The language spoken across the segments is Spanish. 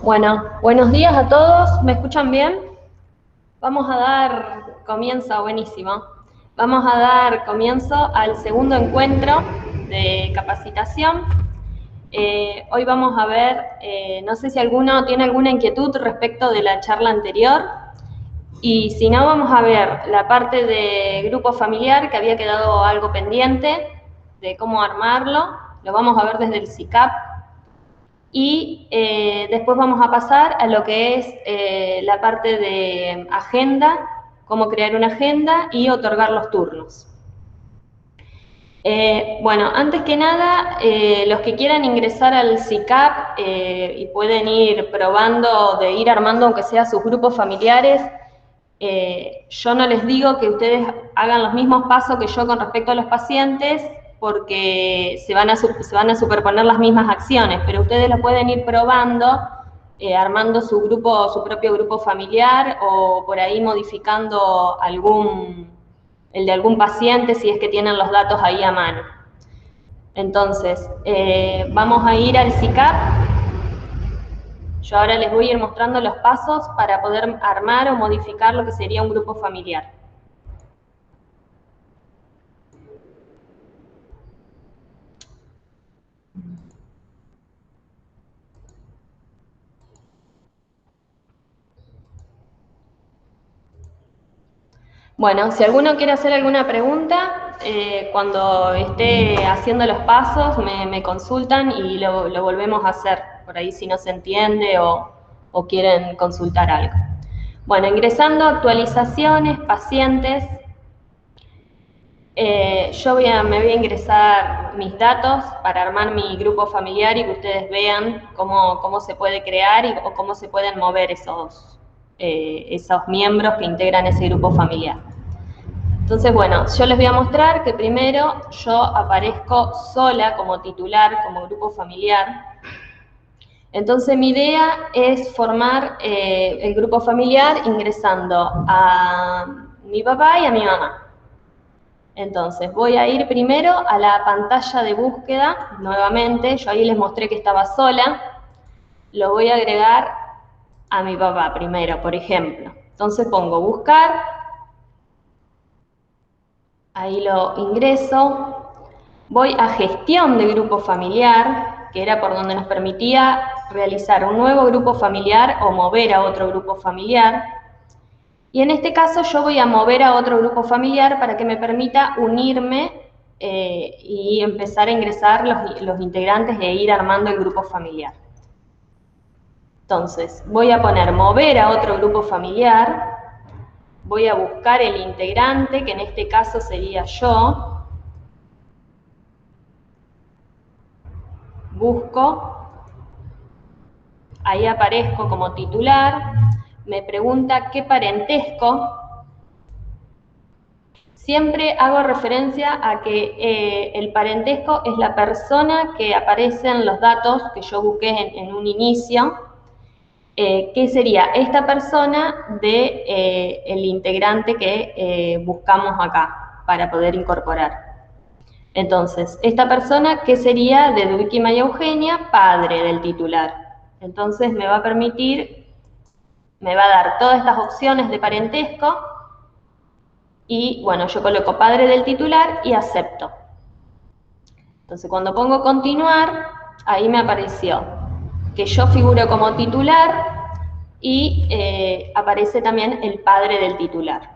Bueno, buenos días a todos, ¿me escuchan bien? Vamos a dar comienzo, buenísimo. Vamos a dar comienzo al segundo encuentro de capacitación. Hoy vamos a ver, no sé si alguno tiene alguna inquietud respecto de la charla anterior, y si no, vamos a ver la parte de grupo familiar, que había quedado algo pendiente, de cómo armarlo, lo vamos a ver desde el SICAP. Y después vamos a pasar a lo que es la parte de agenda, cómo crear una agenda y otorgar los turnos. Bueno, antes que nada, los que quieran ingresar al SICAP y pueden ir probando de ir armando aunque sea sus grupos familiares, yo no les digo que ustedes hagan los mismos pasos que yo con respecto a los pacientes, porque se van a superponer las mismas acciones, pero ustedes lo pueden ir probando, armando su propio grupo familiar, o por ahí modificando el de algún paciente si es que tienen los datos ahí a mano. Entonces, vamos a ir al SICAP. Yo ahora les voy a ir mostrando los pasos para poder armar o modificar lo que sería un grupo familiar. Bueno, si alguno quiere hacer alguna pregunta, cuando esté haciendo los pasos me consultan y lo volvemos a hacer, por ahí si no se entiende o quieren consultar algo. Bueno, ingresando actualizaciones, pacientes, me voy a ingresar mis datos para armar mi grupo familiar y que ustedes vean cómo se puede crear o cómo se pueden mover esos miembros que integran ese grupo familiar. Entonces, bueno, yo les voy a mostrar que primero yo aparezco sola como titular, como grupo familiar. Entonces, mi idea es formar el grupo familiar ingresando a mi papá y a mi mamá. Entonces, voy a ir primero a la pantalla de búsqueda, nuevamente, yo ahí les mostré que estaba sola, lo voy a agregar a mi papá primero, por ejemplo. Entonces pongo buscar, ahí lo ingreso, voy a gestión de grupo familiar, que era por donde nos permitía realizar un nuevo grupo familiar o mover a otro grupo familiar. Y en este caso yo voy a mover a otro grupo familiar para que me permita unirme y empezar a ingresar los integrantes e ir armando el grupo familiar. Entonces, voy a poner mover a otro grupo familiar, voy a buscar el integrante, que en este caso sería yo, busco, ahí aparezco como titular, me pregunta qué parentesco. Siempre hago referencia a que el parentesco es la persona que aparece en los datos que yo busqué en un inicio, que sería esta persona el integrante que buscamos acá para poder incorporar. Entonces, esta persona que sería de Duiki María Eugenia, padre del titular. Entonces me va a permitir, me va a dar todas estas opciones de parentesco. Y bueno, yo coloco padre del titular y acepto. Entonces cuando pongo continuar, ahí me apareció que yo figuro como titular y aparece también el padre del titular.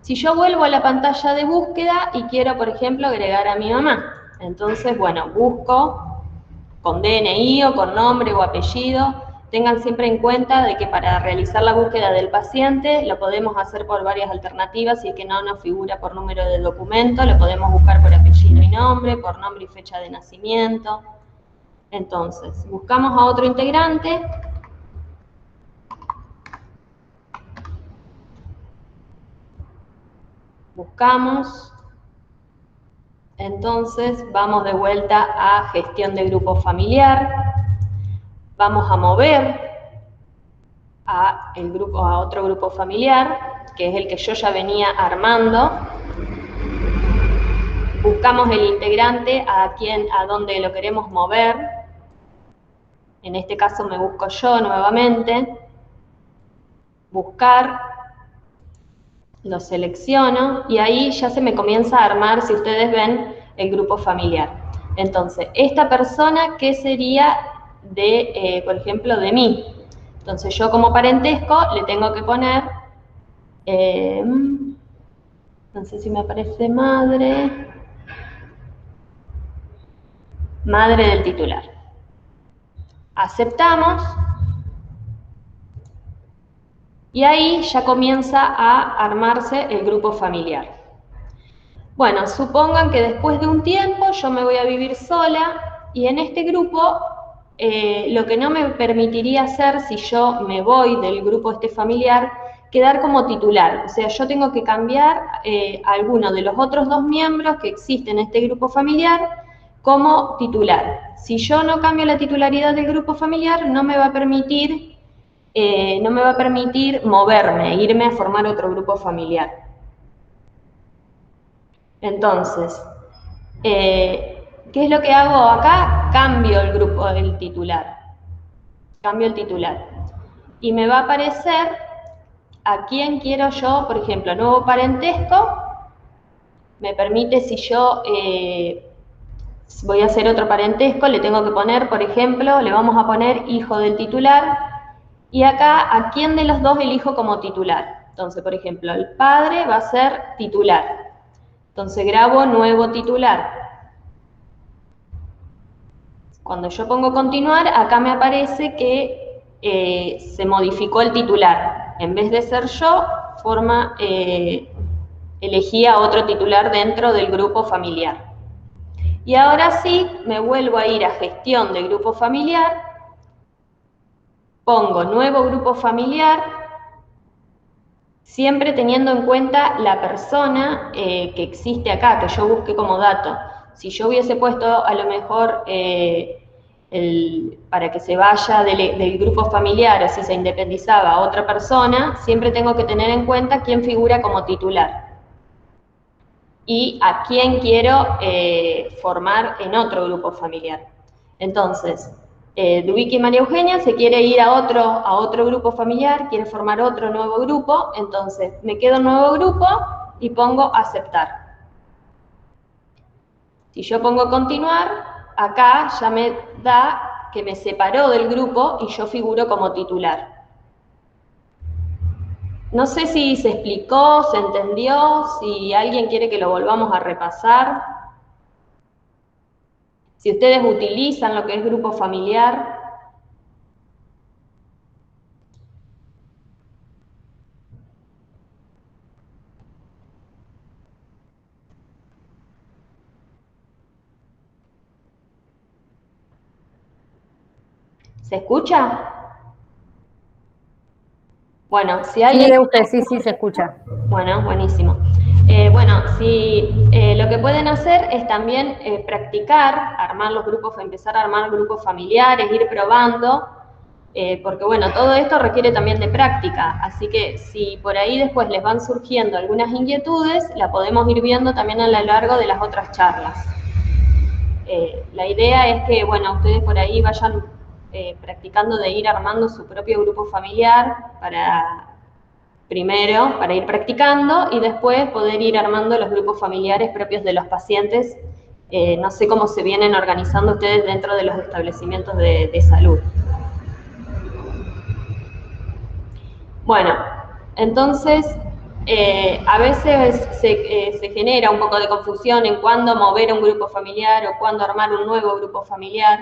Si yo vuelvo a la pantalla de búsqueda y quiero, por ejemplo, agregar a mi mamá, entonces, bueno, busco con DNI o con nombre o apellido. Tengan siempre en cuenta de que para realizar la búsqueda del paciente lo podemos hacer por varias alternativas, si es que no nos figura por número de documento, lo podemos buscar por apellido y nombre, por nombre y fecha de nacimiento. Entonces, buscamos a otro integrante. Buscamos. Entonces, vamos de vuelta a gestión de grupo familiar. Vamos a mover a otro grupo familiar, que es el que yo ya venía armando. buscamos el integrante a dónde lo queremos mover. En este caso me busco yo nuevamente. Buscar, lo selecciono y ahí ya se me comienza a armar, si ustedes ven, el grupo familiar. Entonces, esta persona, ¿qué sería de, por ejemplo, de mí? Entonces yo como parentesco le tengo que poner, no sé si me aparece madre del titular. Aceptamos. Y ahí ya comienza a armarse el grupo familiar. Bueno, supongan que después de un tiempo yo me voy a vivir sola y en este grupo lo que no me permitiría hacer si yo me voy del grupo familiar, quedar como titular. O sea, yo tengo que cambiar a alguno de los otros 2 miembros que existen en este grupo familiar como titular. Si yo no cambio la titularidad del grupo familiar, no me va a permitir moverme, irme a formar otro grupo familiar. Entonces, ¿qué es lo que hago acá? Cambio el titular. Cambio el titular. Y me va a aparecer a quién quiero yo, por ejemplo, nuevo parentesco. Me permite, si yo voy a hacer otro parentesco, le tengo que poner, por ejemplo, le vamos a poner hijo del titular. Y acá, ¿a quién de los dos elijo como titular? Entonces, por ejemplo, el padre va a ser titular. Entonces grabo nuevo titular. Cuando yo pongo continuar, acá me aparece que se modificó el titular. En vez de ser yo, elegía otro titular dentro del grupo familiar. Y ahora sí, me vuelvo a ir a gestión de grupo familiar, pongo nuevo grupo familiar, siempre teniendo en cuenta la persona que existe acá, que yo busqué como dato. Si yo hubiese puesto a lo mejor para que se vaya del grupo familiar o si se independizaba a otra persona, siempre tengo que tener en cuenta quién figura como titular y a quién quiero formar en otro grupo familiar. Entonces, Dubiki y María Eugenia se quiere ir a otro grupo familiar, quiere formar otro nuevo grupo, entonces me quedo en nuevo grupo y pongo aceptar. Si yo pongo continuar, acá ya me da que me separó del grupo y yo figuro como titular. No sé si se explicó, se entendió, si alguien quiere que lo volvamos a repasar. Si ustedes utilizan lo que es grupo familiar. ¿Se escucha? Bueno, si alguien... Sí, de usted, sí, se escucha. Bueno, buenísimo. Bueno, lo que pueden hacer es también practicar, armar los grupos, empezar a armar grupos familiares, ir probando, porque bueno, todo esto requiere también de práctica, así que si por ahí después les van surgiendo algunas inquietudes, la podemos ir viendo también a lo largo de las otras charlas. La idea es que, bueno, ustedes por ahí vayan practicando de ir armando su propio grupo familiar primero para ir practicando y después poder ir armando los grupos familiares propios de los pacientes. No sé cómo se vienen organizando ustedes dentro de los establecimientos de salud. Bueno, entonces a veces se genera un poco de confusión en cuándo mover un grupo familiar o cuándo armar un nuevo grupo familiar,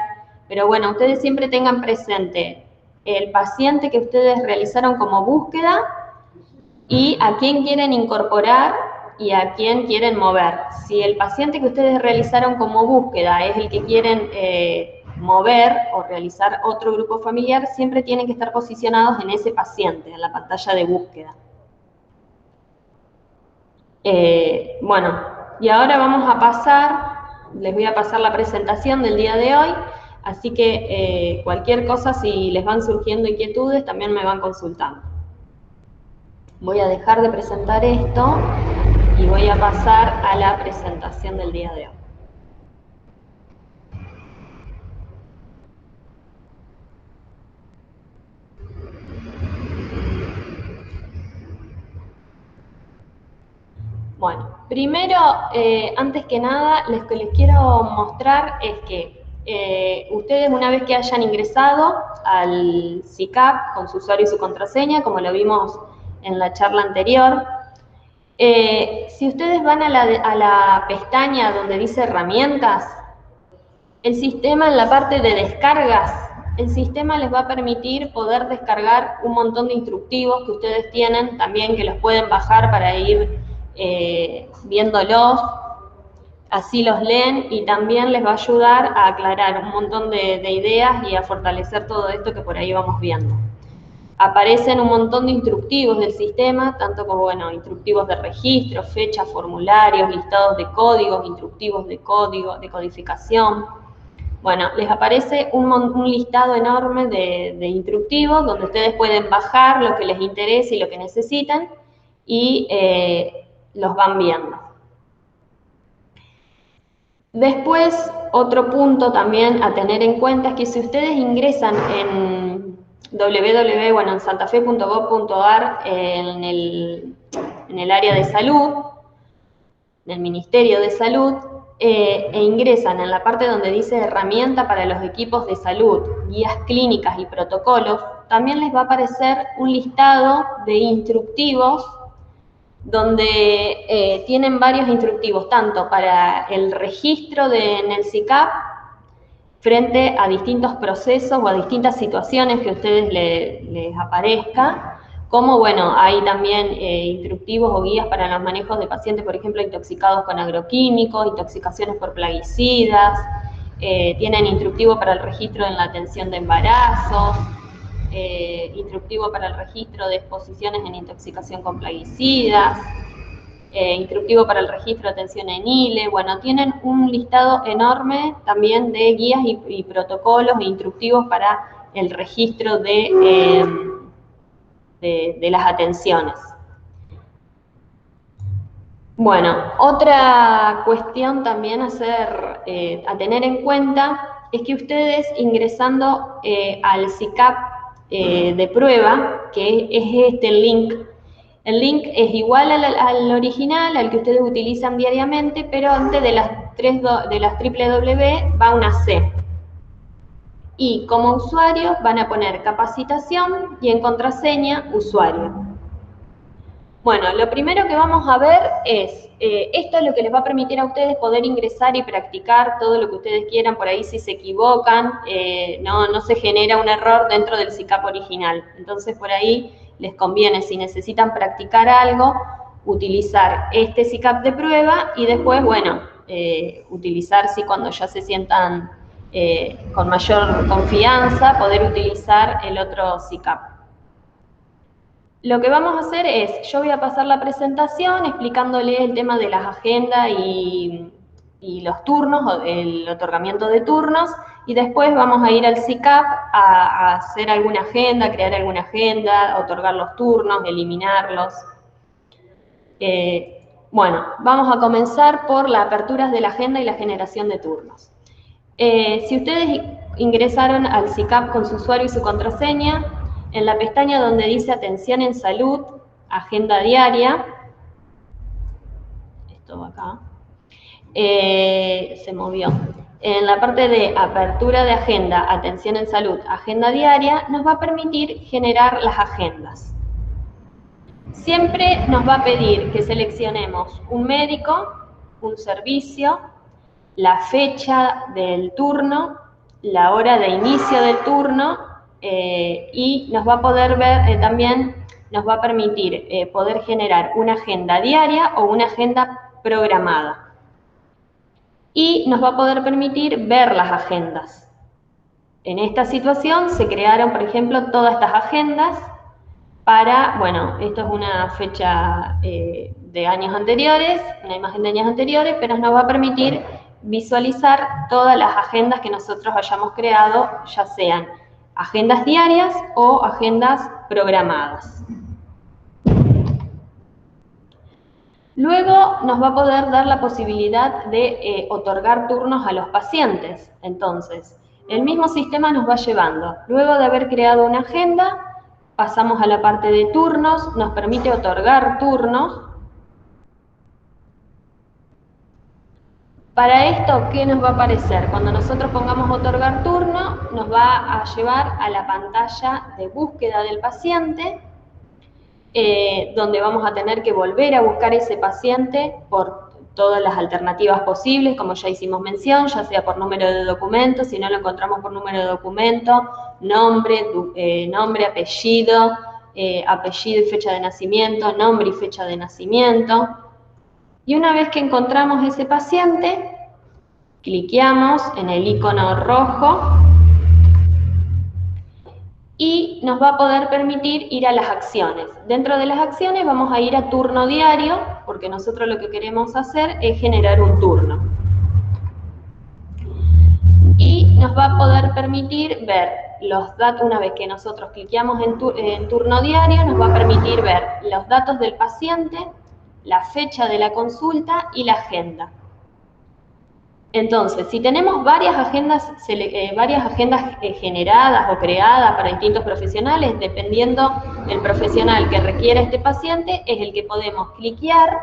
pero bueno, ustedes siempre tengan presente el paciente que ustedes realizaron como búsqueda y a quién quieren incorporar y a quién quieren mover. Si el paciente que ustedes realizaron como búsqueda es el que quieren mover o realizar otro grupo familiar, siempre tienen que estar posicionados en ese paciente, en la pantalla de búsqueda. Bueno, y ahora vamos a pasar, les voy a pasar la presentación del día de hoy, así que cualquier cosa, si les van surgiendo inquietudes, también me van consultando. Voy a dejar de presentar esto. y voy a pasar a la presentación del día de hoy. Bueno, primero, antes que nada, lo que les quiero mostrar es que ustedes, una vez que hayan ingresado al SICAP con su usuario y su contraseña, como lo vimos en la charla anterior, si ustedes van a la pestaña donde dice herramientas, el sistema en la parte de descargas, el sistema les va a permitir poder descargar un montón de instructivos que ustedes tienen también, que los pueden bajar para ir viéndolos, así los leen y también les va a ayudar a aclarar un montón de ideas y a fortalecer todo esto que por ahí vamos viendo. Aparecen un montón de instructivos del sistema, tanto como, bueno, instructivos de registro, fechas, formularios, listados de códigos, instructivos de código, de codificación. Bueno, les aparece un listado enorme de instructivos donde ustedes pueden bajar lo que les interese y lo que necesitan y los van viendo. Después, otro punto también a tener en cuenta es que si ustedes ingresan en en santafe.gov.ar en el área de salud, en el Ministerio de Salud, e ingresan en la parte donde dice herramienta para los equipos de salud, guías clínicas y protocolos, también les va a aparecer un listado de instructivos donde tienen varios instructivos, tanto para el registro en el SICAP, frente a distintos procesos o a distintas situaciones que a ustedes les aparezca, como, bueno, hay también instructivos o guías para los manejos de pacientes, por ejemplo, intoxicados con agroquímicos, intoxicaciones por plaguicidas, tienen instructivo para el registro en la atención de embarazos, instructivo para el registro de exposiciones en intoxicación con plaguicidas, instructivo para el registro de atención en ILE. Bueno, tienen un listado enorme también de guías y protocolos e instructivos para el registro de las atenciones. Bueno, otra cuestión también a tener en cuenta es que ustedes ingresando al SICAP de prueba, que es el link es igual al original, al que ustedes utilizan diariamente, pero antes de las www va una C. Y como usuario van a poner capacitación y en contraseña usuario. Bueno, lo primero que vamos a ver es, esto es lo que les va a permitir a ustedes poder ingresar y practicar todo lo que ustedes quieran. Por ahí si se equivocan, no se genera un error dentro del SICAP original. Entonces por ahí les conviene, si necesitan practicar algo, utilizar este SICAP de prueba y después, bueno, utilizar, si cuando ya se sientan con mayor confianza, poder utilizar el otro SICAP. Lo que vamos a hacer es, yo voy a pasar la presentación explicándole el tema de las agendas y los turnos, o el otorgamiento de turnos, y después vamos a ir al SICAP a hacer alguna agenda, crear alguna agenda, otorgar los turnos, eliminarlos. Bueno, vamos a comenzar por las aperturas de la agenda y la generación de turnos. Si ustedes ingresaron al SICAP con su usuario y su contraseña, en la pestaña donde dice Atención en Salud, Agenda Diaria, esto va acá, se movió. En la parte de Apertura de Agenda, Atención en Salud, Agenda Diaria, nos va a permitir generar las agendas. Siempre nos va a pedir que seleccionemos un médico, un servicio, la fecha del turno, la hora de inicio del turno, y nos va a poder ver, también nos va a permitir poder generar una agenda diaria o una agenda programada. Y nos va a poder permitir ver las agendas. En esta situación se crearon, por ejemplo, todas estas agendas para, bueno, esto es una fecha de años anteriores, una imagen de años anteriores, pero nos va a permitir visualizar todas las agendas que nosotros hayamos creado, ya sean agendas diarias o agendas programadas. Luego nos va a poder dar la posibilidad de otorgar turnos a los pacientes. Entonces, el mismo sistema nos va llevando. Luego de haber creado una agenda, pasamos a la parte de turnos, nos permite otorgar turnos. Para esto, ¿qué nos va a aparecer? Cuando nosotros pongamos otorgar turno, nos va a llevar a la pantalla de búsqueda del paciente, donde vamos a tener que volver a buscar ese paciente por todas las alternativas posibles, como ya hicimos mención, ya sea por número de documento, si no lo encontramos por número de documento, nombre, apellido, apellido y fecha de nacimiento, nombre y fecha de nacimiento. Y una vez que encontramos ese paciente, cliqueamos en el icono rojo y nos va a poder permitir ir a las acciones. Dentro de las acciones vamos a ir a turno diario, porque nosotros lo que queremos hacer es generar un turno. Y nos va a poder permitir ver los datos, una vez que nosotros cliqueamos en turno diario, nos va a permitir ver los datos del paciente, la fecha de la consulta y la agenda. Entonces, si tenemos varias agendas generadas o creadas para distintos profesionales, dependiendo del profesional que requiera este paciente, es el que podemos cliquear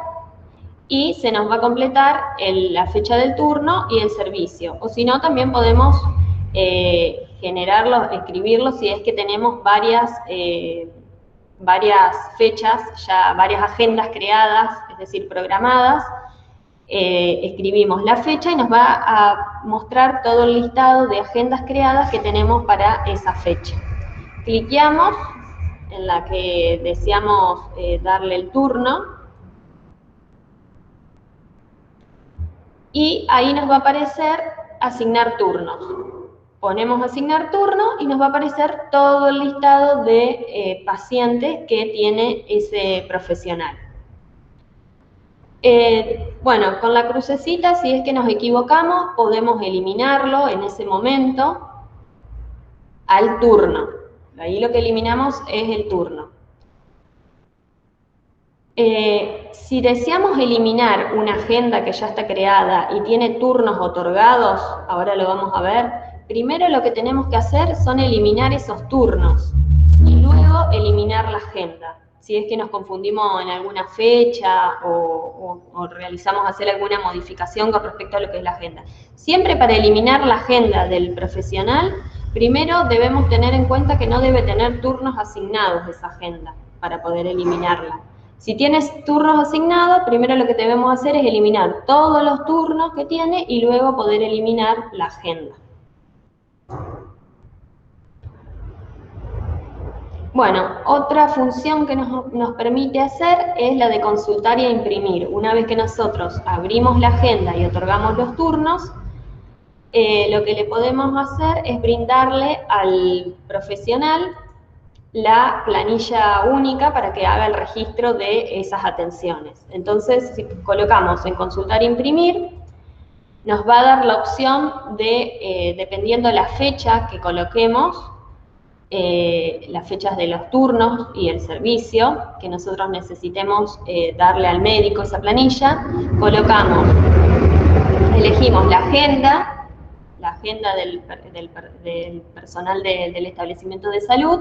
y se nos va a completar la fecha del turno y el servicio. O si no, también podemos generarlo, escribirlo si es que tenemos varias fechas, ya varias agendas creadas, es decir, programadas. Escribimos la fecha y nos va a mostrar todo el listado de agendas creadas que tenemos para esa fecha. Cliqueamos en la que deseamos darle el turno y ahí nos va a aparecer asignar turnos. Ponemos asignar turno y nos va a aparecer todo el listado de pacientes que tiene ese profesional. Bueno, con la crucecita, si es que nos equivocamos, podemos eliminarlo en ese momento al turno. Ahí lo que eliminamos es el turno. Si deseamos eliminar una agenda que ya está creada y tiene turnos otorgados, ahora lo vamos a ver, primero lo que tenemos que hacer son eliminar esos turnos y luego eliminar la agenda. Si es que nos confundimos en alguna fecha o realizamos hacer alguna modificación con respecto a lo que es la agenda. Siempre para eliminar la agenda del profesional, primero debemos tener en cuenta que no debe tener turnos asignados esa agenda para poder eliminarla. Si tienes turnos asignados, primero lo que debemos hacer es eliminar todos los turnos que tiene y luego poder eliminar la agenda. Bueno, otra función que nos permite hacer es la de consultar y imprimir. Una vez que nosotros abrimos la agenda y otorgamos los turnos, lo que le podemos hacer es brindarle al profesional la planilla única para que haga el registro de esas atenciones. Entonces, si colocamos en consultar e imprimir, nos va a dar la opción de, dependiendo de la fecha que coloquemos, las fechas de los turnos y el servicio que nosotros necesitemos darle al médico esa planilla, elegimos la agenda del personal del establecimiento de salud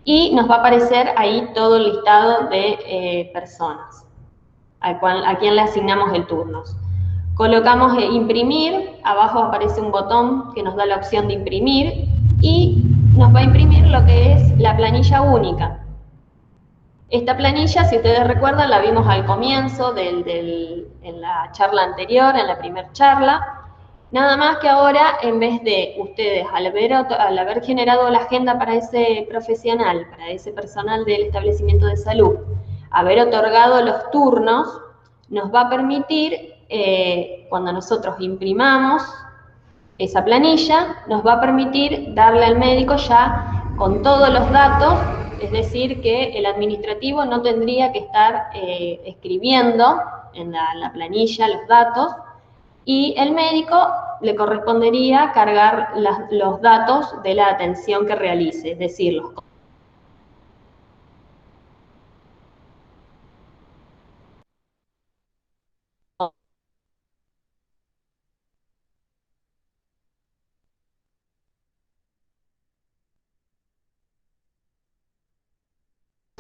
y nos va a aparecer ahí todo el listado de personas a quien le asignamos el turno. Colocamos imprimir, abajo aparece un botón que nos da la opción de imprimir y nos va a imprimir lo que es la planilla única. Esta planilla, si ustedes recuerdan, la vimos al comienzo en la charla anterior, en la primera charla. Nada más que ahora, en vez de ustedes, al haber generado la agenda para ese profesional, para ese personal del establecimiento de salud, haber otorgado los turnos, nos va a permitir, cuando nosotros imprimamos esa planilla, nos va a permitir darle al médico ya con todos los datos, es decir, que el administrativo no tendría que estar escribiendo en la planilla los datos, y el médico le correspondería cargar los datos de la atención que realice, es decir, los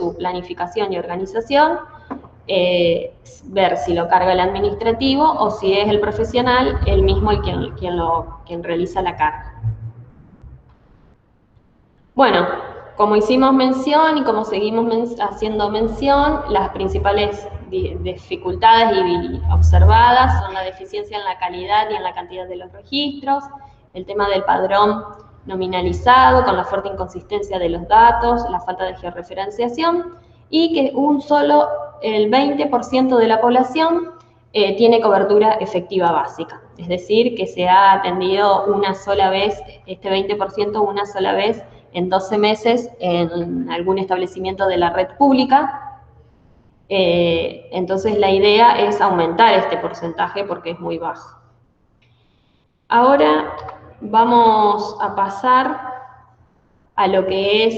su planificación y organización, ver si lo carga el administrativo o si es el profesional el mismo quien realiza la carga. Bueno, como hicimos mención y como seguimos haciendo mención, las principales dificultades observadas son la deficiencia en la calidad y en la cantidad de los registros, el tema del padrón nominalizado con la fuerte inconsistencia de los datos, la falta de georreferenciación y que el 20% de la población tiene cobertura efectiva básica, es decir, que se ha atendido una sola vez, este 20% una sola vez en 12 meses en algún establecimiento de la red pública. Entonces la idea es aumentar este porcentaje porque es muy bajo. Ahora vamos a pasar a lo que es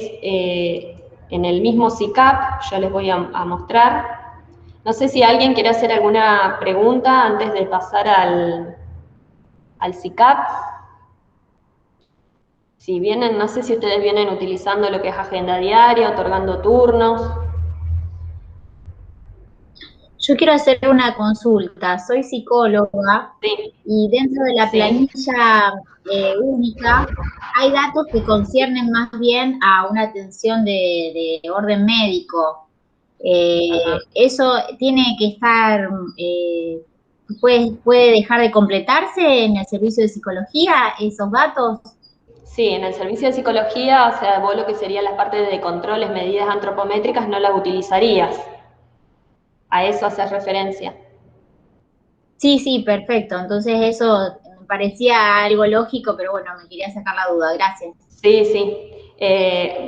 en el mismo SICAP, yo les voy a mostrar. No sé si alguien quiere hacer alguna pregunta antes de pasar al SICAP. Si vienen, no sé si ustedes vienen utilizando lo que es agenda diaria, otorgando turnos. Yo quiero hacer una consulta, soy psicóloga, Sí. Y dentro de la planilla única hay datos que conciernen más bien a una atención de orden médico. Eso tiene que estar, puede dejar de completarse en el servicio de psicología, esos datos. Sí, en el servicio de psicología, o sea, vos lo que sería la parte de controles, medidas antropométricas, no las utilizarías. A eso haces referencia. Sí, perfecto. Entonces eso me parecía algo lógico, pero bueno, me quería sacar la duda. Gracias. Sí.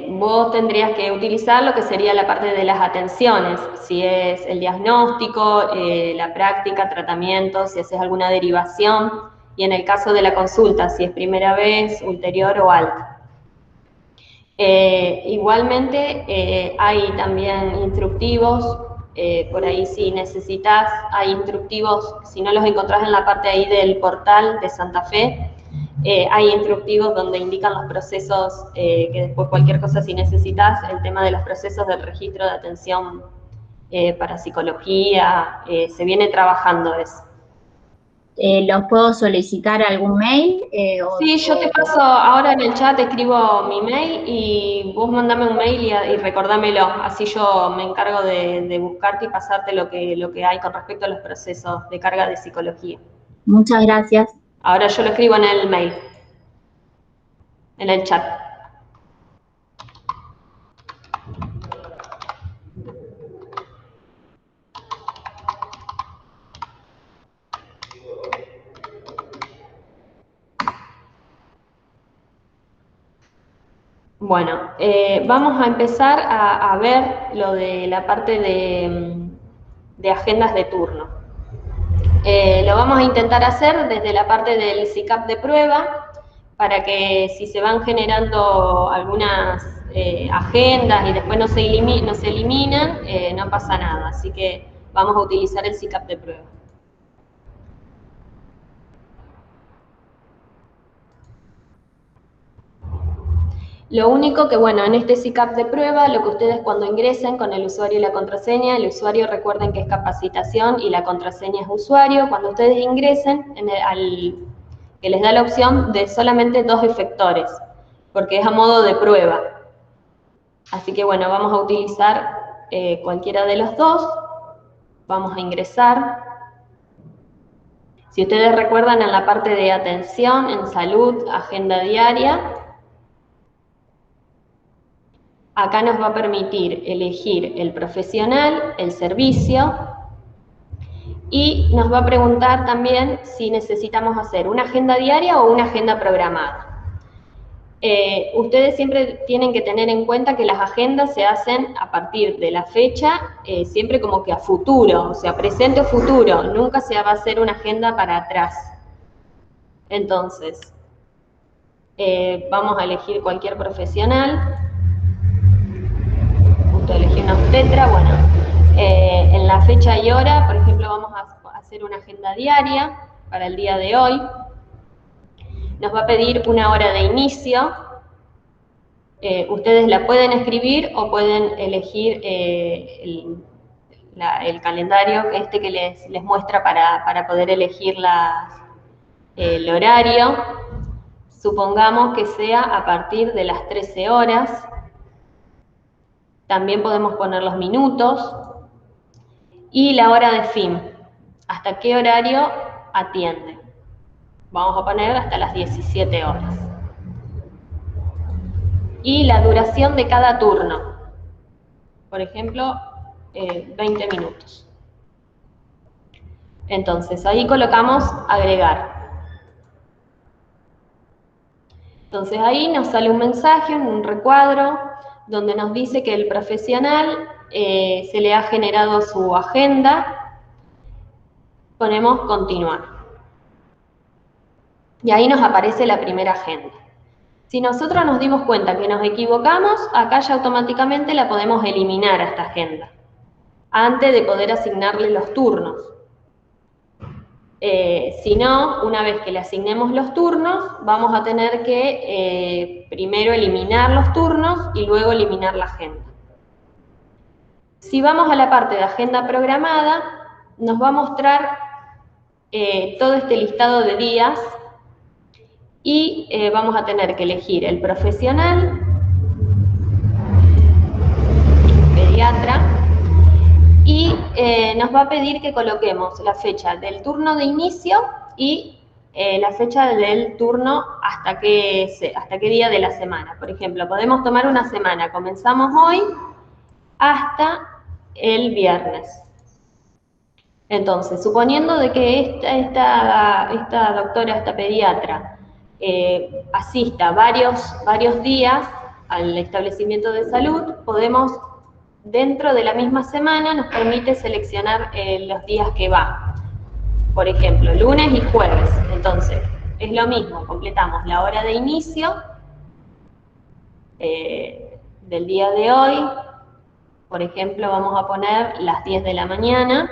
Vos tendrías que utilizar lo que sería la parte de las atenciones, si es el diagnóstico, la práctica, tratamiento, si haces alguna derivación, y en el caso de la consulta, si es primera vez, ulterior o alta. Igualmente hay también instructivos, por ahí si necesitas, hay instructivos, si no los encontrás en la parte ahí del portal de Santa Fe, hay instructivos donde indican los procesos, que después cualquier cosa si necesitas, el tema de los procesos del registro de atención para psicología, se viene trabajando eso. ¿Los puedo solicitar algún mail? Sí, yo te paso ahora en el chat, te escribo mi mail y vos mandame un mail y recordámelo, así yo me encargo de buscarte y pasarte lo que hay con respecto a los procesos de carga de psicología. Muchas gracias. Ahora yo lo escribo en el mail, en el chat. Bueno, vamos a empezar a ver lo de la parte de agendas de turno. Lo vamos a intentar hacer desde la parte del SICAP de prueba, para que si se van generando algunas agendas y después no se eliminan, no pasa nada. Así que vamos a utilizar el SICAP de prueba. Lo único que, bueno, en este SICAP de prueba, lo que ustedes cuando ingresen con el usuario y la contraseña, el usuario recuerden que es capacitación y la contraseña es usuario. Cuando ustedes ingresen, que les da la opción de solamente 2 efectores, porque es a modo de prueba. Así que, bueno, vamos a utilizar cualquiera de los 2. Vamos a ingresar. Si ustedes recuerdan, en la parte de atención, en salud, agenda diaria, acá nos va a permitir elegir el profesional, el servicio, y nos va a preguntar también si necesitamos hacer una agenda diaria o una agenda programada. Ustedes siempre tienen que tener en cuenta que las agendas se hacen a partir de la fecha, siempre como que a futuro, o sea, presente o futuro, nunca se va a hacer una agenda para atrás. Entonces, vamos a elegir cualquier profesional. Elegí una obstetra, bueno, en la fecha y hora, por ejemplo, vamos a hacer una agenda diaria para el día de hoy. Nos va a pedir una hora de inicio. Ustedes la pueden escribir o pueden elegir el calendario que les muestra para poder elegir el horario. Supongamos que sea a partir de las 13 horas. También podemos poner los minutos y la hora de fin. ¿Hasta qué horario atiende? Vamos a poner hasta las 17 horas. Y la duración de cada turno. Por ejemplo, 20 minutos. Entonces, ahí colocamos agregar. Entonces, ahí nos sale un mensaje, un recuadro, donde nos dice que el profesional se le ha generado su agenda. Ponemos continuar. Y ahí nos aparece la primera agenda. Si nosotros nos dimos cuenta que nos equivocamos, acá ya automáticamente la podemos eliminar a esta agenda, antes de poder asignarle los turnos. Si no, una vez que le asignemos los turnos, vamos a tener que primero eliminar los turnos y luego eliminar la agenda. Si vamos a la parte de agenda programada, nos va a mostrar todo este listado de días y vamos a tener que elegir el profesional, pediatra, y nos va a pedir que coloquemos la fecha del turno de inicio y la fecha del turno hasta qué día de la semana. Por ejemplo, podemos tomar una semana, comenzamos hoy hasta el viernes. Entonces, suponiendo de que esta doctora, esta pediatra, asista varios días al establecimiento de salud, podemos, dentro de la misma semana, nos permite seleccionar los días que va. Por ejemplo, lunes y jueves. Entonces, es lo mismo, completamos la hora de inicio del día de hoy. Por ejemplo, vamos a poner las 10 de la mañana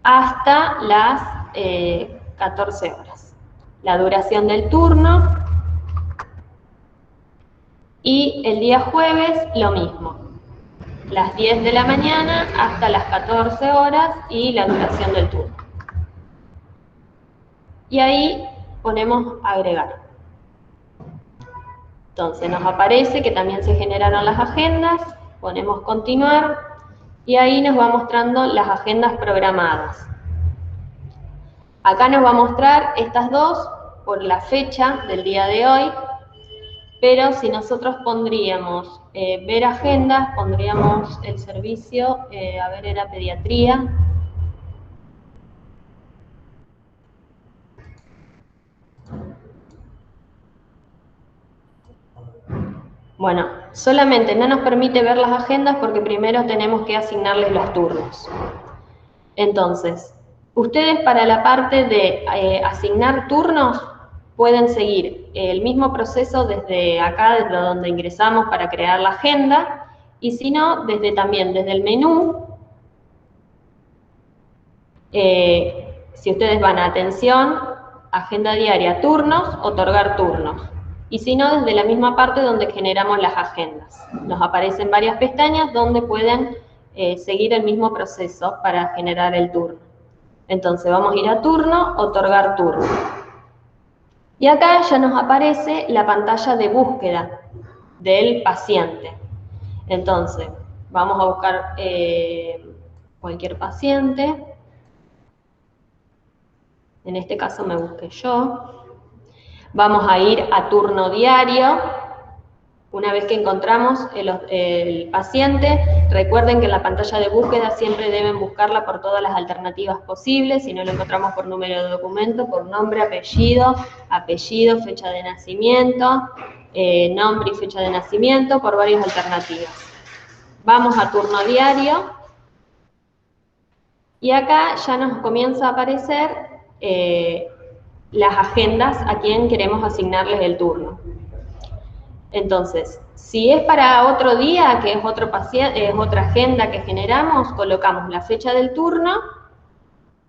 hasta las 14 horas. La duración del turno, y el día jueves lo mismo, las 10 de la mañana hasta las 14 horas y la duración del turno. Y ahí ponemos agregar. Entonces nos aparece que también se generaron las agendas, ponemos continuar y ahí nos va mostrando las agendas programadas. Acá nos va a mostrar estas dos por la fecha del día de hoy, pero si nosotros pondríamos ver agendas, pondríamos el servicio, a ver, era pediatría. Bueno, solamente no nos permite ver las agendas porque primero tenemos que asignarles los turnos. Entonces, ustedes para la parte de asignar turnos pueden seguir el mismo proceso desde acá, desde donde ingresamos para crear la agenda, y si no, también desde el menú, si ustedes van a atención, agenda diaria, turnos, otorgar turnos. Y si no, desde la misma parte donde generamos las agendas. Nos aparecen varias pestañas donde pueden seguir el mismo proceso para generar el turno. Entonces vamos a ir a turno, otorgar turno. Y acá ya nos aparece la pantalla de búsqueda del paciente. Entonces, vamos a buscar cualquier paciente. En este caso me busqué yo. Vamos a ir a turno diario. Una vez que encontramos el paciente, recuerden que en la pantalla de búsqueda siempre deben buscarla por todas las alternativas posibles. Si no lo encontramos por número de documento, por nombre, apellido, fecha de nacimiento, nombre y fecha de nacimiento, por varias alternativas. Vamos a turno diario. Y acá ya nos comienza a aparecer las agendas a quien queremos asignarles el turno. Entonces, si es para otro día, que es otro paciente, es otra agenda que generamos, colocamos la fecha del turno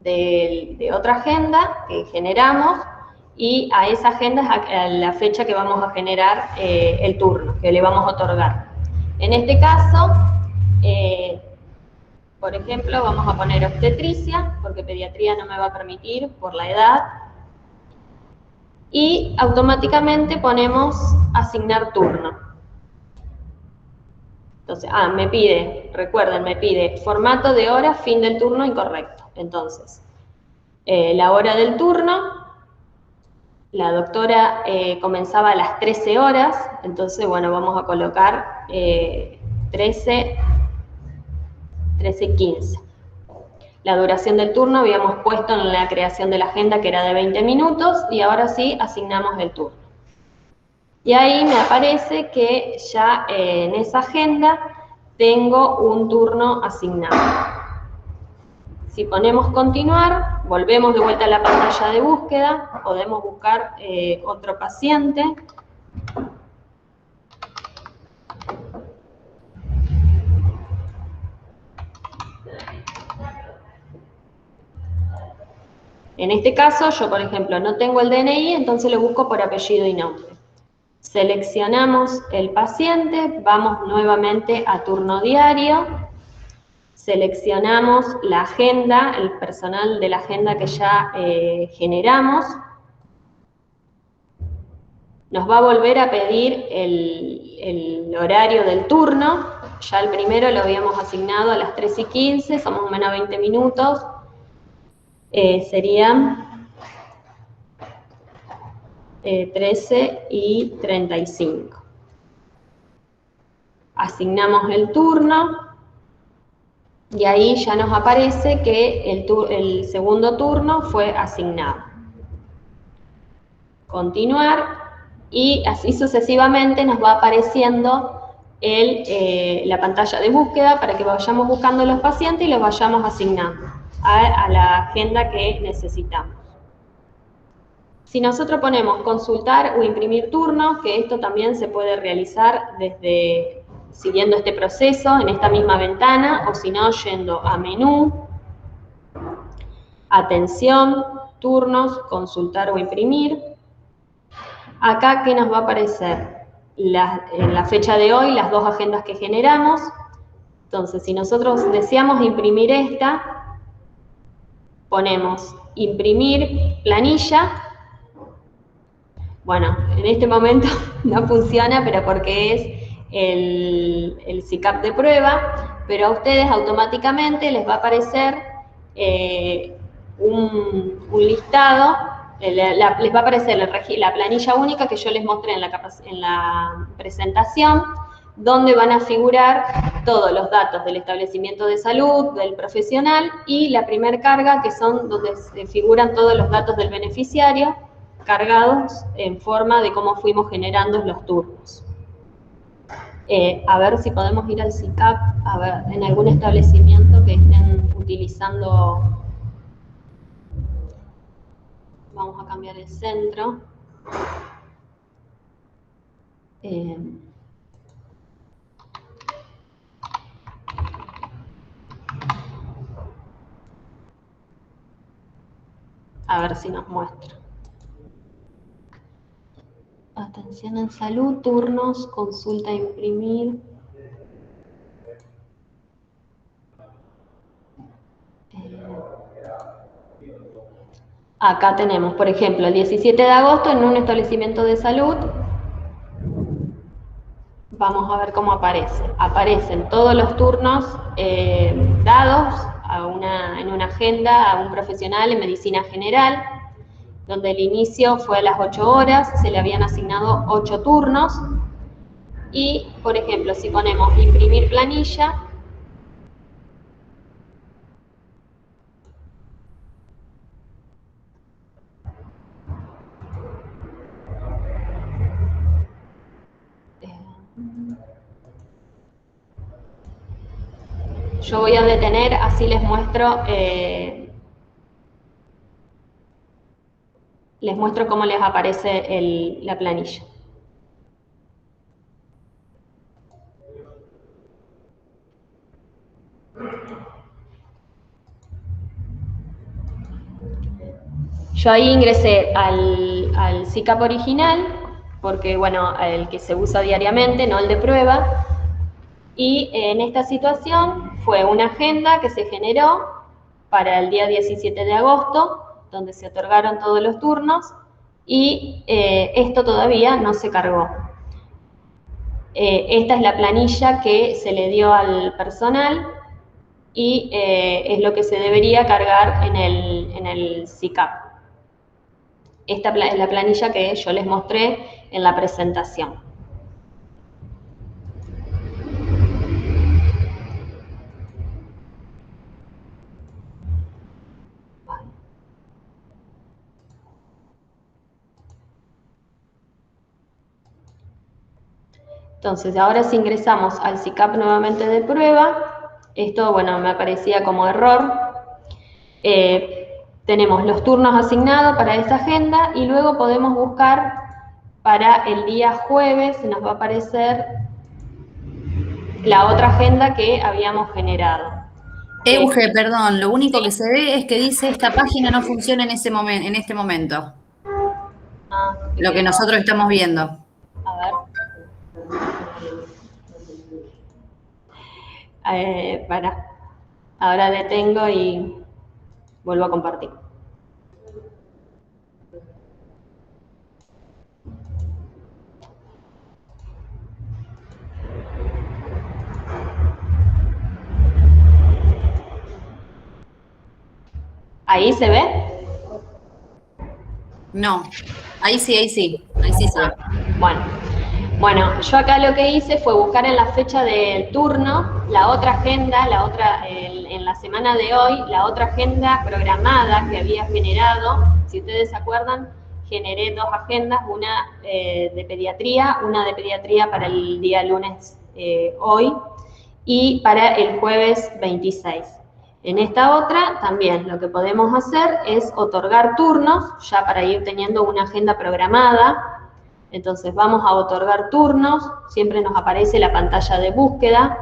de otra agenda que generamos y a esa agenda es a la fecha que vamos a generar el turno, que le vamos a otorgar. En este caso, por ejemplo, vamos a poner obstetricia, porque pediatría no me va a permitir por la edad, y automáticamente ponemos asignar turno. Entonces, me pide, recuerden, me pide formato de hora, fin del turno incorrecto. Entonces, la hora del turno, la doctora comenzaba a las 13 horas, entonces, bueno, vamos a colocar 13:15. La duración del turno habíamos puesto en la creación de la agenda que era de 20 minutos y ahora sí asignamos el turno. Y ahí me aparece que ya en esa agenda tengo un turno asignado. Si ponemos continuar, volvemos de vuelta a la pantalla de búsqueda, podemos buscar otro paciente. En este caso, yo por ejemplo no tengo el DNI, entonces lo busco por apellido y nombre. Seleccionamos el paciente, vamos nuevamente a turno diario, seleccionamos la agenda, el personal de la agenda que ya generamos, nos va a volver a pedir el horario del turno, ya el primero lo habíamos asignado a las 13:15, son más o menos 20 minutos, serían 13:35. Asignamos el turno y ahí ya nos aparece que el segundo turno fue asignado. Continuar y así sucesivamente nos va apareciendo la pantalla de búsqueda para que vayamos buscando los pacientes y los vayamos asignando a la agenda que necesitamos. Si nosotros ponemos consultar o imprimir turnos, que esto también se puede realizar siguiendo este proceso en esta misma ventana, o si no, yendo a menú, atención, turnos, consultar o imprimir. Acá, ¿qué nos va a aparecer? En la fecha de hoy, las dos agendas que generamos. Entonces, si nosotros deseamos imprimir esta, ponemos imprimir planilla. Bueno, en este momento no funciona, pero porque es el SICAP de prueba, pero a ustedes automáticamente les va a aparecer un listado, les va a aparecer la planilla única que yo les mostré en la presentación, donde van a figurar todos los datos del establecimiento de salud, del profesional, y la primer carga, que son donde se figuran todos los datos del beneficiario, cargados en forma de cómo fuimos generando los turnos. A ver si podemos ir al SICAP, a ver, en algún establecimiento que estén utilizando. Vamos a cambiar el centro. A ver si nos muestra. Atención en salud, turnos, consulta, imprimir. Acá tenemos, por ejemplo, el 17 de agosto en un establecimiento de salud. Vamos a ver cómo aparece. Aparecen todos los turnos dados en una agenda a un profesional en medicina general, donde el inicio fue a las 8 horas, se le habían asignado 8 turnos, y, por ejemplo, si ponemos imprimir planilla, yo voy a detener, así les muestro cómo les aparece la planilla. Yo ahí ingresé al SICAP original, porque, bueno, el que se usa diariamente, no el de prueba, y en esta situación fue una agenda que se generó para el día 17 de agosto, donde se otorgaron todos los turnos, y esto todavía no se cargó. Esta es la planilla que se le dio al personal y es lo que se debería cargar en el SICAP. Esta es la planilla que yo les mostré en la presentación. Entonces, ahora si ingresamos al SICAP nuevamente de prueba, esto, bueno, me aparecía como error. Tenemos los turnos asignados para esa agenda y luego podemos buscar para el día jueves, nos va a aparecer la otra agenda que habíamos generado. Euge, perdón, lo único que se ve es que dice esta página no funciona en este momento. Lo que nosotros estamos viendo. A ver. Ahora detengo y vuelvo a compartir. ¿Ahí se ve? No, ahí sí se ve. Bueno, yo acá lo que hice fue buscar en la fecha del turno la otra agenda, en la semana de hoy, la otra agenda programada que había generado. Si ustedes se acuerdan, generé dos agendas, una de pediatría para el día lunes hoy y para el jueves 26. En esta otra también lo que podemos hacer es otorgar turnos, ya para ir teniendo una agenda programada. Entonces vamos a otorgar turnos, siempre nos aparece la pantalla de búsqueda.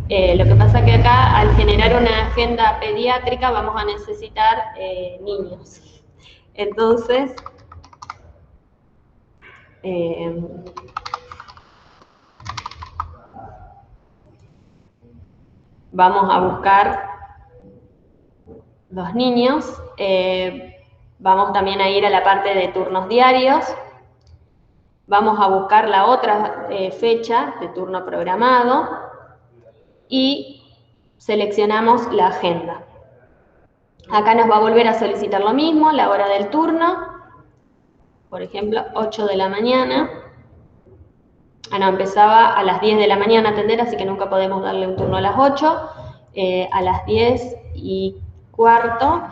Lo que pasa que acá, al generar una agenda pediátrica, vamos a necesitar niños. Entonces, vamos a buscar los niños. Vamos también a ir a la parte de turnos diarios. Vamos a buscar la otra fecha de turno programado y seleccionamos la agenda. Acá nos va a volver a solicitar lo mismo, la hora del turno, por ejemplo, 8 de la mañana. Empezaba a las 10 de la mañana a atender, así que nunca podemos darle un turno a las 8. A las 10:15,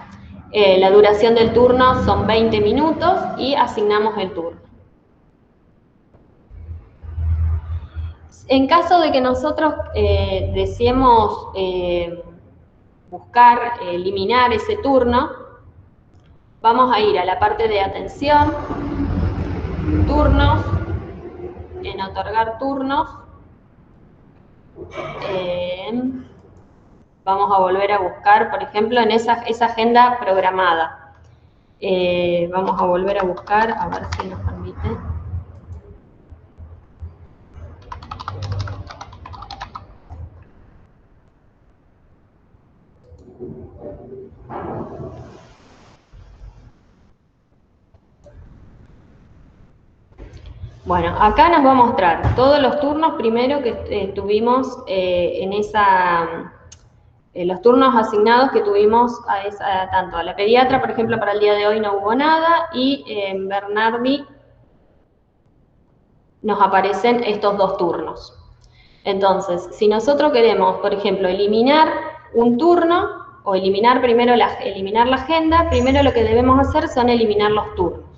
la duración del turno son 20 minutos y asignamos el turno. En caso de que nosotros deseemos buscar, eliminar ese turno, vamos a ir a la parte de atención, turnos, en otorgar turnos, vamos a volver a buscar, por ejemplo, en esa agenda programada. Vamos a volver a buscar, a ver si nos permite. Bueno, acá nos va a mostrar todos los turnos primero que tuvimos los turnos asignados que tuvimos tanto a la pediatra, por ejemplo, para el día de hoy no hubo nada, y en Bernardi nos aparecen estos dos turnos. Entonces, si nosotros queremos, por ejemplo, eliminar un turno, o eliminar la agenda, primero lo que debemos hacer son eliminar los turnos.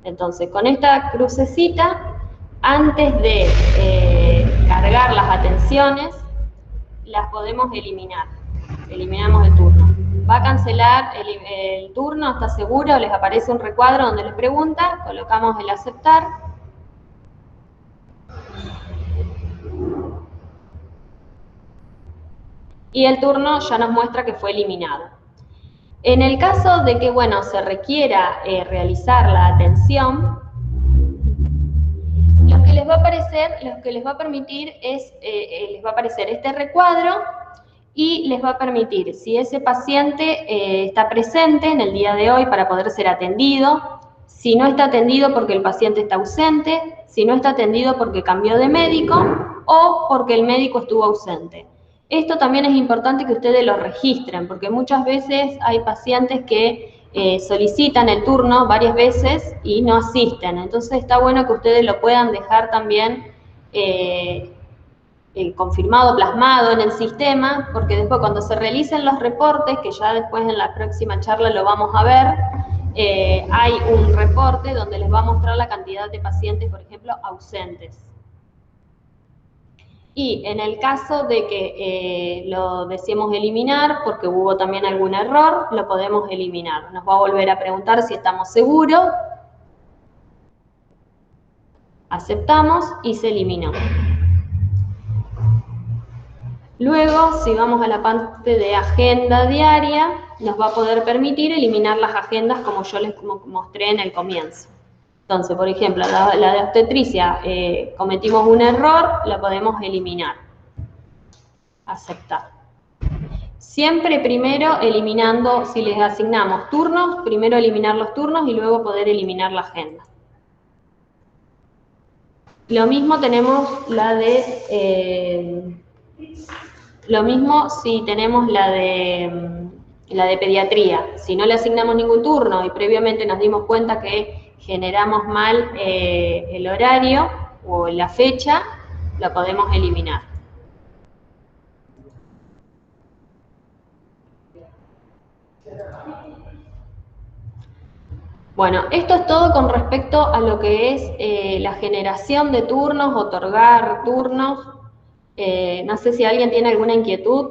Entonces, con esta crucecita, antes de cargar las atenciones, las podemos eliminar. Eliminamos el turno. Va a cancelar el turno, ¿está seguro? Les aparece un recuadro donde les pregunta, colocamos el aceptar. Y el turno ya nos muestra que fue eliminado. En el caso de que, bueno, se requiera realizar la atención, lo que les va a aparecer, lo que les va a permitir es, les va a aparecer este recuadro y les va a permitir, si ese paciente está presente en el día de hoy para poder ser atendido, si no está atendido porque el paciente está ausente, si no está atendido porque cambió de médico o porque el médico estuvo ausente. Esto también es importante que ustedes lo registren, porque muchas veces hay pacientes que solicitan el turno varias veces y no asisten. Entonces está bueno que ustedes lo puedan dejar también confirmado, plasmado en el sistema, porque después cuando se realicen los reportes, que ya después en la próxima charla lo vamos a ver, hay un reporte donde les va a mostrar la cantidad de pacientes, por ejemplo, ausentes. Y en el caso de que lo deseemos eliminar, porque hubo también algún error, lo podemos eliminar. Nos va a volver a preguntar si estamos seguros. Aceptamos y se eliminó. Luego, si vamos a la parte de agenda diaria, nos va a poder permitir eliminar las agendas como yo les mostré en el comienzo. Entonces, por ejemplo, la de obstetricia, cometimos un error, la podemos eliminar. Aceptar. Siempre primero eliminando, si les asignamos turnos, primero eliminar los turnos y luego poder eliminar la agenda. Lo mismo tenemos la de... lo mismo si tenemos la de pediatría. Si no le asignamos ningún turno y previamente nos dimos cuenta que generamos mal el horario o la fecha, lo podemos eliminar. Bueno, esto es todo con respecto a lo que es la generación de turnos, otorgar turnos. No sé si alguien tiene alguna inquietud.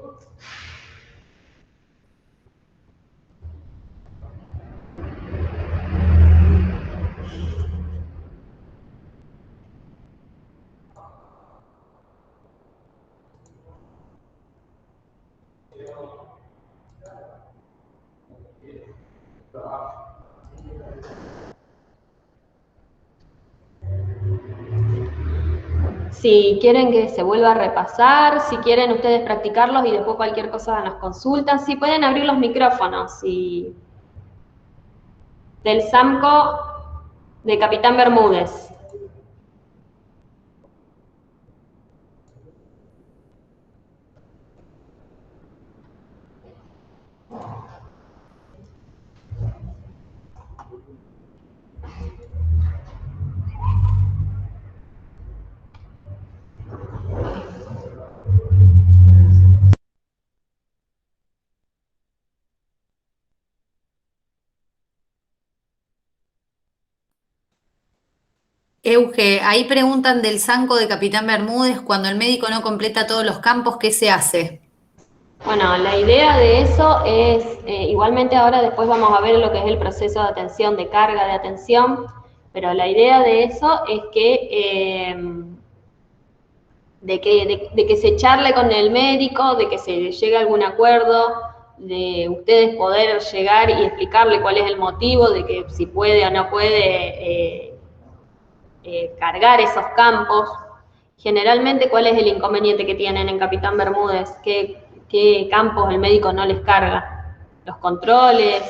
Si quieren que se vuelva a repasar, si quieren ustedes practicarlos y después cualquier cosa nos consultan, si pueden abrir los micrófonos. Y del SAMCO de Capitán Bermúdez. Euge, ahí preguntan del SAMCO de Capitán Bermúdez, cuando el médico no completa todos los campos, ¿qué se hace? Bueno, la idea de eso es, igualmente ahora después vamos a ver lo que es el proceso de atención, de carga de atención, pero la idea de eso es que, de que se charle con el médico, de que se llegue a algún acuerdo, de ustedes poder llegar y explicarle cuál es el motivo, de que si puede o no puede cargar esos campos. Generalmente, ¿cuál es el inconveniente que tienen en Capitán Bermúdez? ¿Qué campos el médico no les carga? Los controles,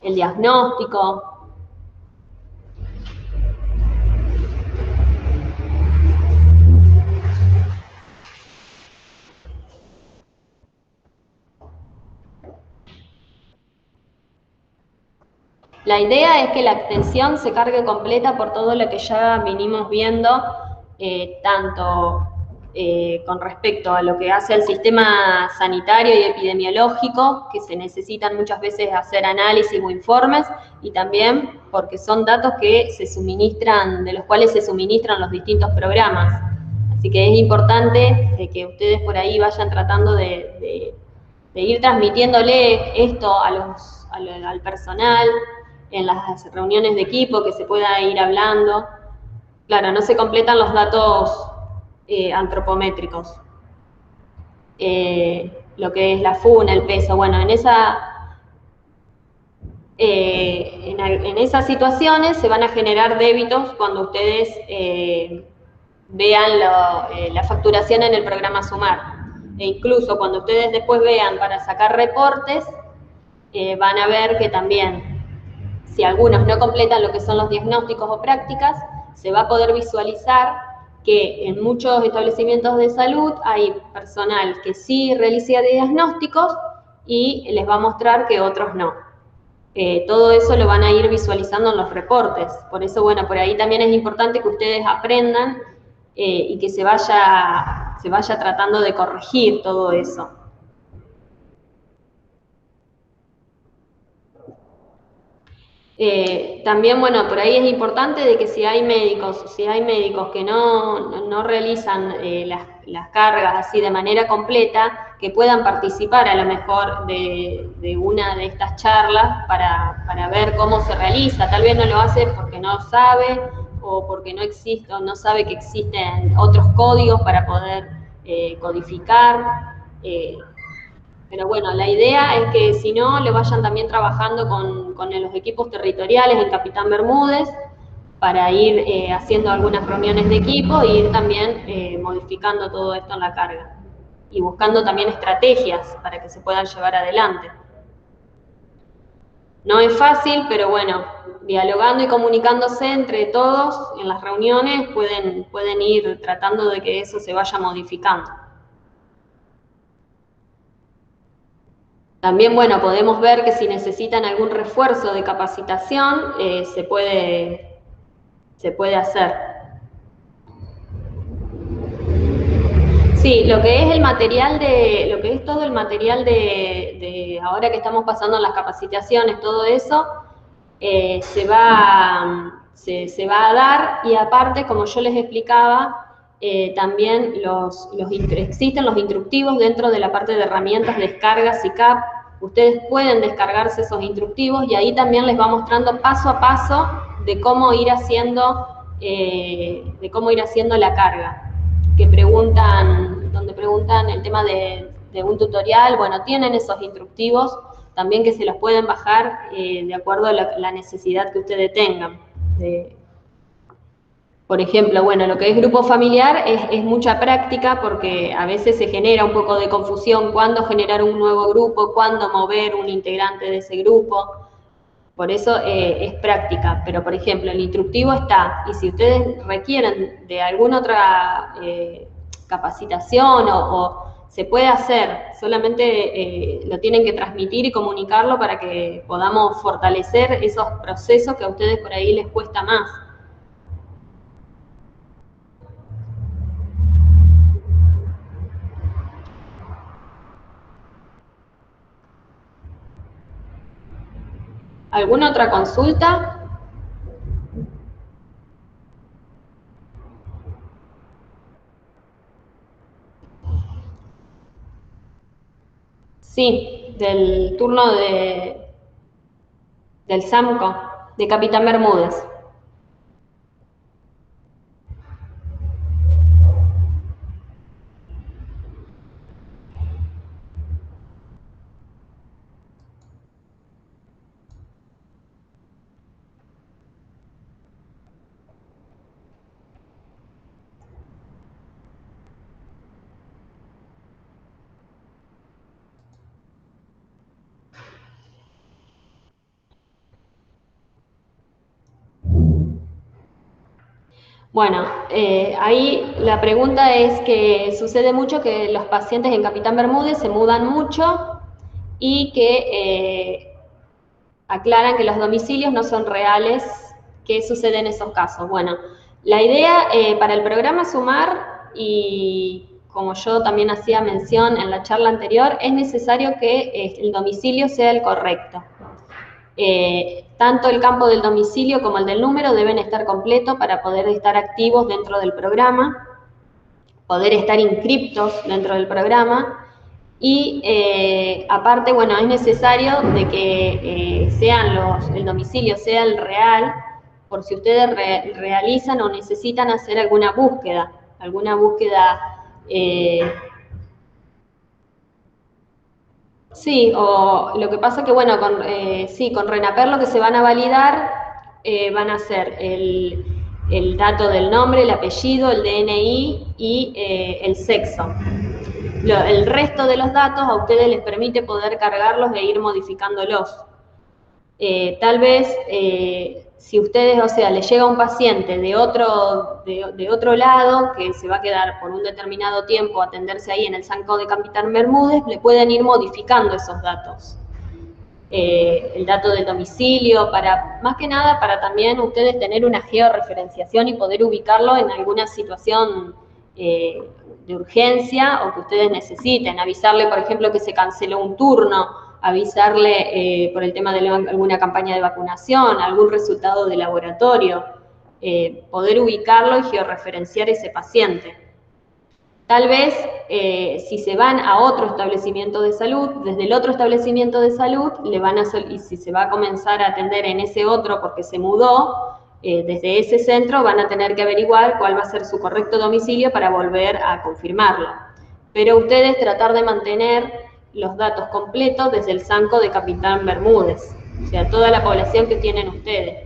el diagnóstico. La idea es que la atención se cargue completa por todo lo que ya vinimos viendo, tanto con respecto a lo que hace el sistema sanitario y epidemiológico, que se necesitan muchas veces hacer análisis o informes, y también porque son datos que se suministran, de los cuales se suministran los distintos programas. Así que es importante que ustedes por ahí vayan tratando de ir transmitiéndole esto al personal, en las reuniones de equipo, que se pueda ir hablando. Claro, no se completan los datos antropométricos. lo que es la funa, el peso. Bueno, en esas situaciones se van a generar débitos cuando ustedes vean la facturación en el programa Sumar. E incluso cuando ustedes después vean para sacar reportes, van a ver que también, si algunos no completan lo que son los diagnósticos o prácticas, se va a poder visualizar que en muchos establecimientos de salud hay personal que sí realiza diagnósticos y les va a mostrar que otros no. Todo eso lo van a ir visualizando en los reportes. Por eso, bueno, por ahí también es importante que ustedes aprendan y que se vaya tratando de corregir todo eso. También, bueno, por ahí es importante de que si hay médicos que no realizan las cargas así de manera completa, que puedan participar a lo mejor de una de estas charlas para ver cómo se realiza. Tal vez no lo hace porque no sabe o porque no existe, o no sabe que existen otros códigos para poder codificar. Pero bueno, la idea es que si no, le vayan también trabajando con los equipos territoriales, el Capitán Bermúdez, para ir haciendo algunas reuniones de equipo e ir también modificando todo esto en la carga. Y buscando también estrategias para que se puedan llevar adelante. No es fácil, pero bueno, dialogando y comunicándose entre todos en las reuniones pueden ir tratando de que eso se vaya modificando. También, bueno, podemos ver que si necesitan algún refuerzo de capacitación, se puede hacer. Sí, lo que es el material lo que es todo el material de ahora que estamos pasando las capacitaciones, todo eso, se va a dar, y aparte, como yo les explicaba, también existen los instructivos dentro de la parte de herramientas, descargas y CAP. Ustedes pueden descargarse esos instructivos y ahí también les va mostrando paso a paso de cómo ir haciendo la carga. Donde preguntan el tema de un tutorial, bueno, tienen esos instructivos también que se los pueden bajar de acuerdo a la necesidad que ustedes tengan. Por ejemplo, bueno, lo que es grupo familiar es mucha práctica, porque a veces se genera un poco de confusión cuándo generar un nuevo grupo, cuándo mover un integrante de ese grupo. Por eso es práctica. Pero, por ejemplo, el instructivo está, y si ustedes requieren de alguna otra capacitación o se puede hacer, solamente lo tienen que transmitir y comunicarlo para que podamos fortalecer esos procesos que a ustedes por ahí les cuesta más. ¿Alguna otra consulta? Sí, del turno del SAMCO, de Capitán Bermúdez. Bueno, ahí la pregunta es que sucede mucho que los pacientes en Capitán Bermúdez se mudan mucho y que aclaran que los domicilios no son reales. ¿Qué sucede en esos casos? Bueno, la idea para el programa Sumar, y como yo también hacía mención en la charla anterior, es necesario que el domicilio sea el correcto. Tanto el campo del domicilio como el del número deben estar completos para poder estar activos dentro del programa, poder estar inscriptos dentro del programa, y aparte, bueno, es necesario de que el domicilio sea el real, por si ustedes realizan o necesitan hacer alguna búsqueda Sí, o lo que pasa que, bueno, con RENAPER lo que se van a validar van a ser el dato del nombre, el apellido, el DNI y el sexo. El resto de los datos a ustedes les permite poder cargarlos e ir modificándolos. Tal vez, si ustedes, o sea, les llega un paciente de otro lado que se va a quedar por un determinado tiempo a atenderse ahí en el Sanco de Capitán Bermúdez, le pueden ir modificando esos datos. El dato del domicilio, más que nada para también ustedes tener una georreferenciación y poder ubicarlo en alguna situación de urgencia o que ustedes necesiten. Avisarle, por ejemplo, que se canceló un turno, avisarle por el tema de alguna campaña de vacunación, algún resultado de laboratorio, poder ubicarlo y georreferenciar ese paciente. Tal vez, si se van a otro establecimiento de salud, desde el otro establecimiento de salud, y si se va a comenzar a atender en ese otro porque se mudó, desde ese centro van a tener que averiguar cuál va a ser su correcto domicilio para volver a confirmarlo. Pero ustedes tratar de mantener los datos completos desde el Sanco de Capitán Bermúdez, o sea, toda la población que tienen ustedes.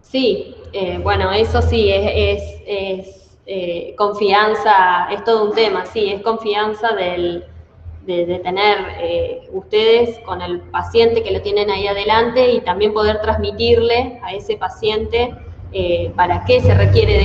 Sí, bueno, eso sí, es confianza, es todo un tema, sí, es confianza de tener ustedes con el paciente que lo tienen ahí adelante y también poder transmitirle a ese paciente para qué se requiere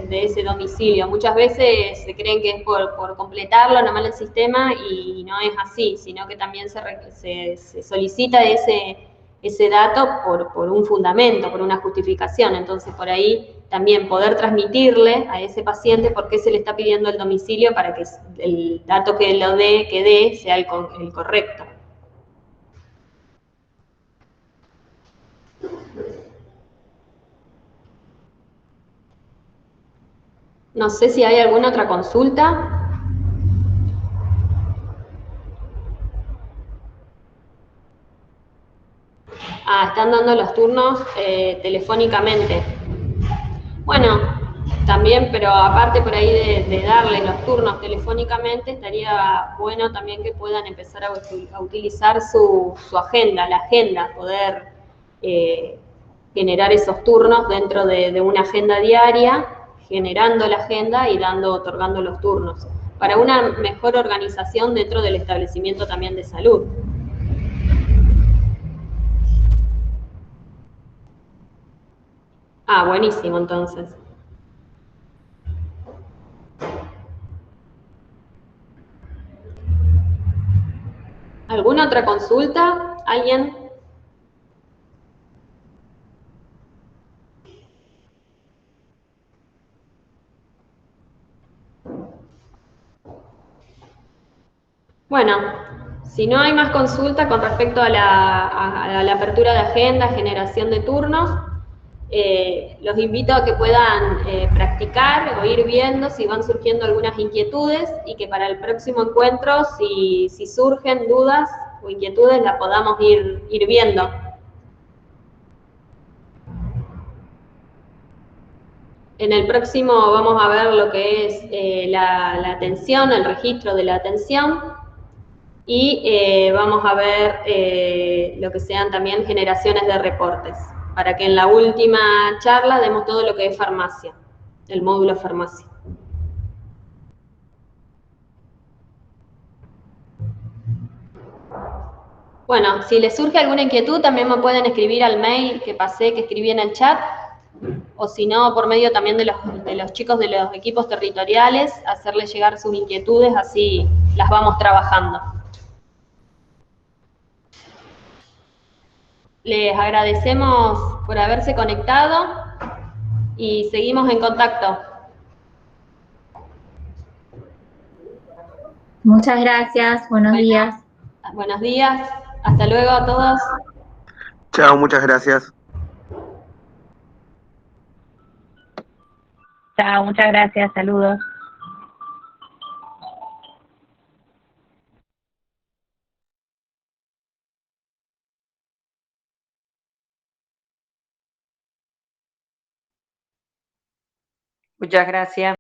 de ese domicilio. Muchas veces se creen que es por completarlo nomás el sistema y no es así, sino que también se solicita ese dato por un fundamento, por una justificación. Entonces, por ahí también poder transmitirle a ese paciente por qué se le está pidiendo el domicilio para que el dato que dé sea el correcto. No sé si hay alguna otra consulta. Están dando los turnos telefónicamente. Bueno, también, pero aparte por ahí de darle los turnos telefónicamente, estaría bueno también que puedan empezar a utilizar su agenda, la agenda, poder generar esos turnos dentro de una agenda diaria, generando la agenda y otorgando los turnos, para una mejor organización dentro del establecimiento también de salud. Buenísimo, entonces. ¿Alguna otra consulta? ¿Alguien? Bueno, si no hay más consulta con respecto a la apertura de agenda, generación de turnos, los invito a que puedan practicar o ir viendo si van surgiendo algunas inquietudes y que para el próximo encuentro, si surgen dudas o inquietudes, las podamos ir viendo. En el próximo vamos a ver lo que es la atención, el registro de la atención, y vamos a ver lo que sean también generaciones de reportes, para que en la última charla demos todo lo que es farmacia, el módulo farmacia. Bueno, si les surge alguna inquietud también me pueden escribir al mail que pasé, que escribí en el chat, o si no, por medio también de los chicos de los equipos territoriales, hacerles llegar sus inquietudes, así las vamos trabajando. Les agradecemos por haberse conectado y seguimos en contacto. Muchas gracias, buenos días. Buenos días, hasta luego a todos. Chao, muchas gracias. Chao, muchas gracias, saludos. Muchas gracias.